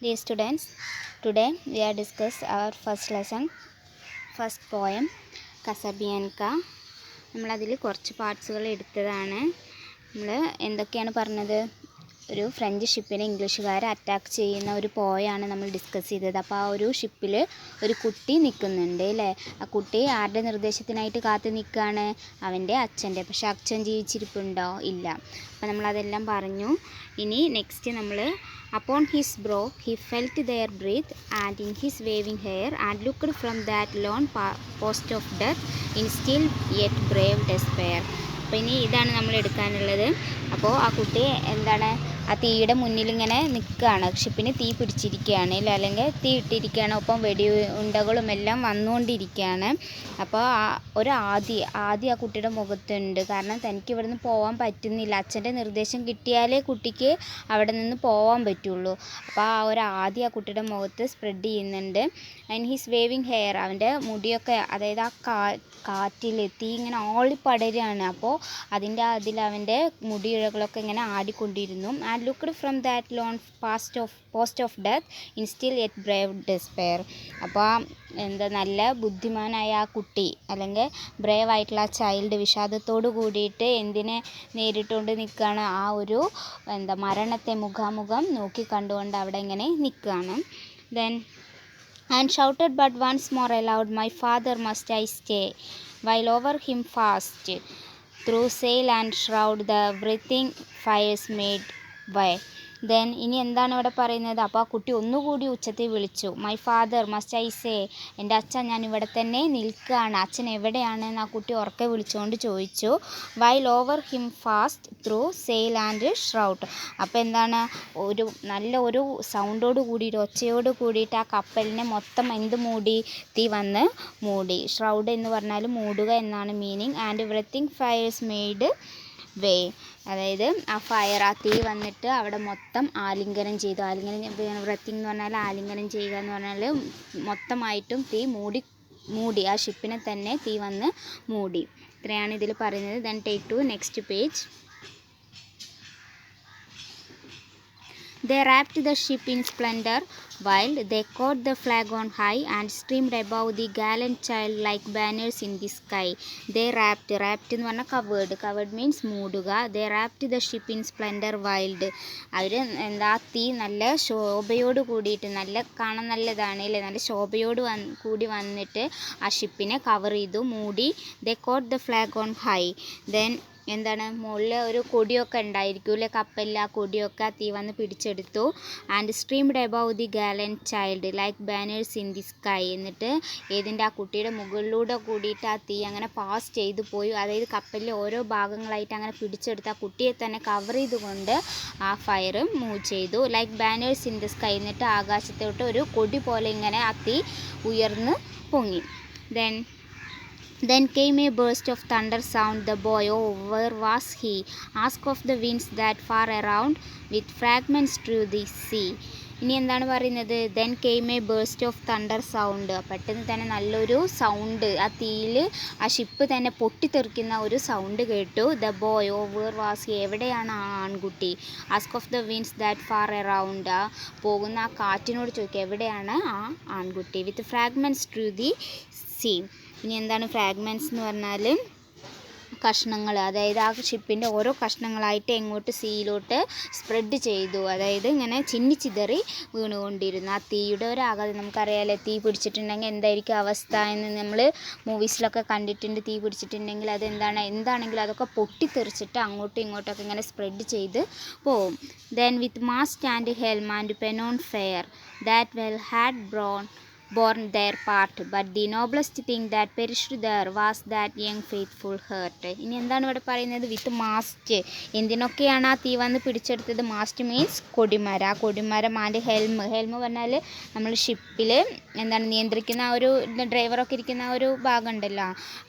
Dear students, today we are discuss our first lesson, first poem, Casabianca. നമ്മളതിൽ കുറച്ച് പാർട്സുകൾ എടുത്തതാണ്. നമ്മൾ എന്തൊക്കെയാണ് പറഞ്ഞത്? ഒരു ഫ്രഞ്ച് ഷിപ്പിനെ ഇംഗ്ലീഷുകാരെ അറ്റാക്ക് ചെയ്യുന്ന ഒരു പോയാണ് നമ്മൾ ഡിസ്കസ് ചെയ്തത്. അപ്പോൾ ആ ഒരു ഷിപ്പിൽ ഒരു കുട്ടി നിൽക്കുന്നുണ്ട് അല്ലേ? ആ കുട്ടി ആരുടെ നിർദ്ദേശത്തിനായിട്ട് കാത്തു നിൽക്കുകയാണ്? അവൻ്റെ അച്ഛൻ്റെ. പക്ഷെ അച്ഛൻ ജീവിച്ചിരിപ്പുണ്ടോ? ഇല്ല. അപ്പോൾ നമ്മളതെല്ലാം പറഞ്ഞു. ഇനി നെക്സ്റ്റ് നമ്മൾ upon his brow he felt their breath and in his waving hair and looked from that lone post of death in still yet brave despair. അപ്പോൾ ഇനി ഇതാണ് നമ്മൾ എടുക്കാനുള്ളത്. അപ്പോൾ ആ കുട്ടി എന്താണ്, ആ തീയുടെ മുന്നിൽ ഇങ്ങനെ നിൽക്കുകയാണ്. ഷിപ്പിന് തീ പിടിച്ചിരിക്കുകയാണ് ഇല്ല, അല്ലെങ്കിൽ തീ ഇട്ടിരിക്കുകയാണ്. ഒപ്പം വെടി ഉണ്ടകളും എല്ലാം വന്നുകൊണ്ടിരിക്കുകയാണ്. അപ്പോൾ ആദ്യം ആ കുട്ടിയുടെ മുഖത്തുണ്ട്. കാരണം തനിക്ക് ഇവിടെ നിന്ന് പോകാൻ പറ്റുന്നില്ല. അച്ഛൻ്റെ നിർദ്ദേശം കിട്ടിയാലേ കുട്ടിക്ക് അവിടെ നിന്ന് പോകാൻ പറ്റുള്ളൂ. അപ്പോൾ ആദ്യം ആ കുട്ടിയുടെ മുഖത്ത് സ്പ്രെഡ് ചെയ്യുന്നുണ്ട്. ആൻഡ് ഹിസ് വേവിങ് ഹെയർ, അവൻ്റെ മുടിയൊക്കെ, അതായത് ആ കാറ്റിൽ തീ ഇങ്ങനെ ആളിപ്പടരുകയാണ്. അപ്പോൾ അതിൽ അവൻ്റെ മുടിയിഴകളൊക്കെ ഇങ്ങനെ ആടിക്കൊണ്ടിരുന്നു. And looked from that lone post of death in still yet brave despair. അപ്പോൾ നല്ല ബുദ്ധിമാനായ ആ കുട്ടി, അല്ലെങ്കിൽ ബ്രേവ് ആയിട്ടുള്ള ആ ചൈൽഡ് വിഷാദത്തോട് കൂടിയിട്ട് എന്തിനെ നേരിട്ടുകൊണ്ട് നിൽക്കുകയാണ്? ആ ഒരു മരണത്തെ മുഖാമുഖം നോക്കി കണ്ടുകൊണ്ട് അവിടെ ഇങ്ങനെ നിൽക്കുകയാണ്. Then and shouted but once more aloud, my father must I stay, while over him fast through sail and shroud the writhing fires made way. Then ഇനി എന്താണ് ഇവിടെ പറയുന്നത്? അപ്പോൾ ആ കുട്ടി ഒന്നുകൂടി ഉച്ചത്തിൽ വിളിച്ചു, my father must I say, എൻ്റെ അച്ഛൻ ഞാൻ ഇവിടെ തന്നെ നിൽക്കുകയാണ്. അച്ഛൻ എവിടെയാണെന്ന് ആ കുട്ടി ഉറക്കെ വിളിച്ചുകൊണ്ട് ചോദിച്ചു. While over him fast through sail and shroud. അപ്പോൾ എന്താണ്, ഒരു സൗണ്ടോട് കൂടിയിട്ട്, ഒച്ചയോട് കൂടിയിട്ട് ആ കപ്പലിനെ മൊത്തം മൂടി? തീ വന്ന് മൂടി. ഷ്രൗഡ് എന്ന് പറഞ്ഞാൽ മൂടുക എന്നാണ് meaning. And everything fires made way, അതായത് ആ തീ വന്നിട്ട് അവിടെ മൊത്തം ആലിംഗനം ചെയ്തു. വ്രത്തിങ് എന്ന് പറഞ്ഞാൽ ആലിംഗനം ചെയ്യുക എന്ന് പറഞ്ഞാൽ മൊത്തമായിട്ടും തീ മൂടി ആ ഷിപ്പിനെ തന്നെ തീ വന്ന് മൂടി. ഇത്രയാണ് ഇതിൽ പറയുന്നത്. Then take to next page. They wrapped the ship in splendor while they caught the flag on high and streamed above the gallant child like banners in the sky. They wrapped എന്ന് പറഞ്ഞാൽ covered means മൂടുക. They wrapped the ship in splendor while, അവർ തീ നല്ല ശോഭയോട് കൂടിയിട്ട്, കാണാൻ നല്ലതാണ് അല്ലേ, നല്ല ശോഭയോട് കൂടി വന്നിട്ട് ആ ഷിപ്പിനെ കവർ ചെയ്തു, മൂടി. They caught the flag on high. Then മുകളിൽ ഒരു കൊടിയൊക്കെ ഉണ്ടായിരിക്കും അല്ലേ കപ്പലിൽ, ആ കൊടിയൊക്കെ തീ വന്ന് പിടിച്ചെടുത്തു. And streamed above the gallant child like banners in the sky. എന്നിട്ട് ആ കുട്ടിയുടെ മുകളിലൂടെ കൂടിയിട്ട് ആ തീ അങ്ങനെ പാസ് ചെയ്തു പോയി. അതായത് കപ്പലിലെ ഓരോ ഭാഗങ്ങളായിട്ട് അങ്ങനെ പിടിച്ചെടുത്ത് ആ കുട്ടിയെ തന്നെ കവർ ചെയ്തുകൊണ്ട് ആ ഫയർ മൂവ് ചെയ്തു. Like banners in the sky. എന്നിട്ട് ആകാശത്തോട്ട് ഒരു കൊടി പോലെ ഇങ്ങനെ ആ തീ ഉയർന്ന് പൊങ്ങി. Then came a burst of thunder sound. The boy, oh, where was he? Asked of the winds that far around, with fragments through the sea. ഇനി എന്താണ് പറയുന്നത്? Then came a burst of thunder sound. പെട്ടെന്ന് തന്നെ നല്ലൊരു sound, ആ തീയിൽ ആ ship തന്നെ പൊട്ടിത്തെറിക്കുന്ന ഒരു സൗണ്ട് കേട്ടു. The boy, oh where was he, എവിടെയാണ് ആ ആൺകുട്ടി? Ask of the winds that far around, ആ പോകുന്ന ആ കാറ്റിനോട് ചോദിക്കുക എവിടെയാണ് ആ ആൺകുട്ടി. With fragments through the sea. ഇനി എന്താണ് ഫ്രാഗ്മെൻറ്റ്സ് എന്ന് പറഞ്ഞാൽ? കഷ്ണങ്ങൾ, അതായത് ആ ഷിപ്പിൻ്റെ ഓരോ കഷ്ണങ്ങളായിട്ട് എങ്ങോട്ട് സീയിലോട്ട് സ്പ്രെഡ് ചെയ്തു. അതായത് ഇങ്ങനെ ചിന്നിച്ചിതറി വീണുകൊണ്ടിരുന്നു. ആ തീയുടെ ഒരു ആഘാതം നമുക്കറിയാമല്ലോ, തീ പിടിച്ചിട്ടുണ്ടെങ്കിൽ എന്തായിരിക്കും അവസ്ഥ എന്ന് നമ്മൾ മൂവീസിലൊക്കെ കണ്ടിട്ടുണ്ട്. തീ പിടിച്ചിട്ടുണ്ടെങ്കിൽ എന്താണെങ്കിലും അതൊക്കെ പൊട്ടിത്തെറിച്ചിട്ട് അങ്ങോട്ടും ഇങ്ങോട്ടൊക്കെ ഇങ്ങനെ സ്പ്രെഡ് ചെയ്ത് പോവും. Then with mast and helm and pennon fair that well had born their part, but the noblest thing that perished there was that young faithful heart. ഇനി എന്താണ് ഇവിടെ പറയുന്നത്? വിത്ത് മാസ്റ്റ്, എന്തിനൊക്കെയാണ് ആ തീ വന്ന് പിടിച്ചെടുത്തത്? മാസ്റ്റ് മീൻസ് കൊടിമരം. ആ കൊടിമരം. ആൻഡ് ഹെൽമ് പറഞ്ഞാൽ നമ്മൾ ഷിപ്പിൽ നിയന്ത്രിക്കുന്ന ഒരു ഡ്രൈവറൊക്കെ ഇരിക്കുന്ന ഒരു ഭാഗം ഉണ്ടല്ലോ,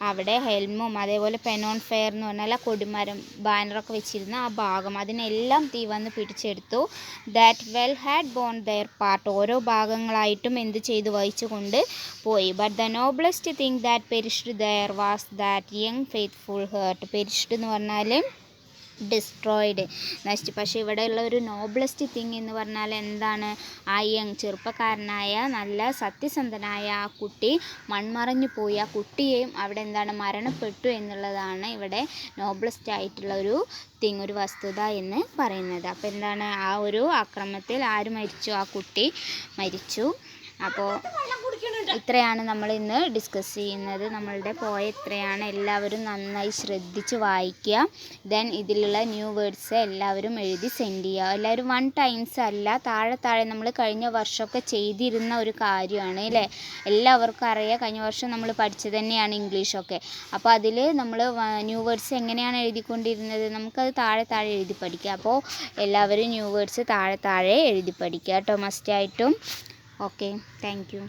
അവിടെ ഹെൽമും അതേപോലെ പെനോൺ ഫെയർ എന്ന് പറഞ്ഞാൽ ആ കൊടിമരം ബാനറൊക്കെ വെച്ചിരുന്ന ആ ഭാഗം, അതിനെല്ലാം തീ വന്ന് പിടിച്ചെടുത്തു. That well had borne their part, ഓരോ ഭാഗങ്ങളായിട്ടും എന്ത് ചെയ്തു കൊണ്ട് പോയി. But the noblest thing that perished there was that young faithful heart. Perished എന്ന് പറഞ്ഞാൽ ഡിസ്ട്രോയിഡ് നശിച്ചു. പക്ഷേ ഇവിടെയുള്ള ഒരു നോബ്ലസ്റ്റ് തിങ് എന്ന് പറഞ്ഞാൽ എന്താണ്? ആ യങ് ചെറുപ്പക്കാരനായ നല്ല സത്യസന്ധനായ ആ കുട്ടി മൺമറഞ്ഞു പോയി. ആ കുട്ടിയെയും അവിടെ എന്താണ് മരണപ്പെട്ടു എന്നുള്ളതാണ് ഇവിടെ നോബ്ലസ്റ്റ് ആയിട്ടുള്ള ഒരു തിങ്, ഒരു വസ്തുത എന്ന് പറയുന്നത്. അപ്പോൾ എന്താണ്, ആ ഒരു ആക്രമണത്തിൽ ആര് മരിച്ചു? ആ കുട്ടി മരിച്ചു. അപ്പോൾ ഇത്രയാണ് നമ്മൾ ഇന്ന് ഡിസ്കസ് ചെയ്യുന്നത്. നമ്മളുടെ പോയം ഇത്രയാണ്. എല്ലാവരും നന്നായി ശ്രദ്ധിച്ച് വായിക്കുക. ദെൻ ഇതിലുള്ള ന്യൂ വേർഡ്സ് എല്ലാവരും എഴുതി സെൻഡ് ചെയ്യുക. എല്ലാവരും 1 ടൈംസ് അല്ല, താഴെ നമ്മൾ കഴിഞ്ഞ വർഷമൊക്കെ ചെയ്തിരുന്ന ഒരു കാര്യമാണ് അല്ലേ? എല്ലാവർക്കും അറിയാം, കഴിഞ്ഞ വർഷം നമ്മൾ പഠിച്ചത് തന്നെയാണ് ഇംഗ്ലീഷൊക്കെ. അപ്പോൾ അതിൽ നമ്മൾ ന്യൂ വേർഡ്സ് എങ്ങനെയാണ് എഴുതിക്കൊണ്ടിരുന്നത്, നമുക്കത് താഴെ എഴുതി പഠിക്കുക. അപ്പോൾ എല്ലാവരും ന്യൂ വേർഡ്സ് താഴെ എഴുതി പഠിക്കുക കേട്ടോ, മസ്റ്റായിട്ടും. Okay, thank U.